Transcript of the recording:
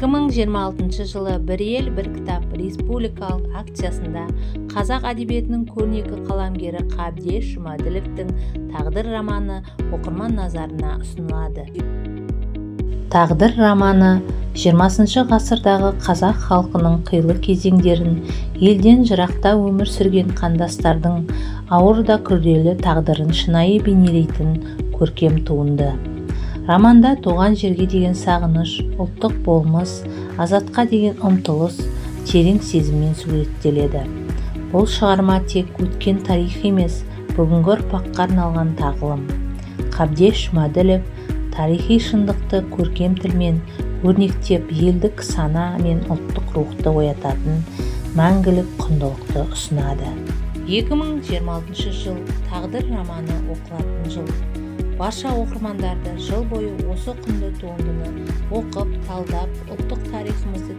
2026 жылы «Бір ел, бір кітап» республикалық акциясында қазақ әдебиетінің көрнекі қаламгері Қабдеш Жұмаділовтің «Тағдыр» романы оқырман назарына ұсынылады. «Тағдыр» романы 20 ғасырдағы қазақ халқының қилы кезеңдерін, елден жырақта өмір сүрген қандастардың ауыр да күрделі тағдырын шынайы бейнелейтін көркем туынды. Романда туған жерге деген сағыныш, ұлттық болмыс, азатқа деген ұмтылыс терең сезіммен суреттеледі. Бұл шығарма тек өткен тарих емес, бүгінгі ұрпаққа арналған тағылым. Қабдеш Жұмаділов тарихи шындықты көркем тілмен өрнектеп, елдік сана мен ұлттық рухты оятатын мәңгілік құндылықты ұсынады. 2026 жыл «Тағдыр» романы оқылатын жыл. Барша оқырмандарды жыл бойы осы құнды туындыны оқып, талдап, ұлттық тарихымызды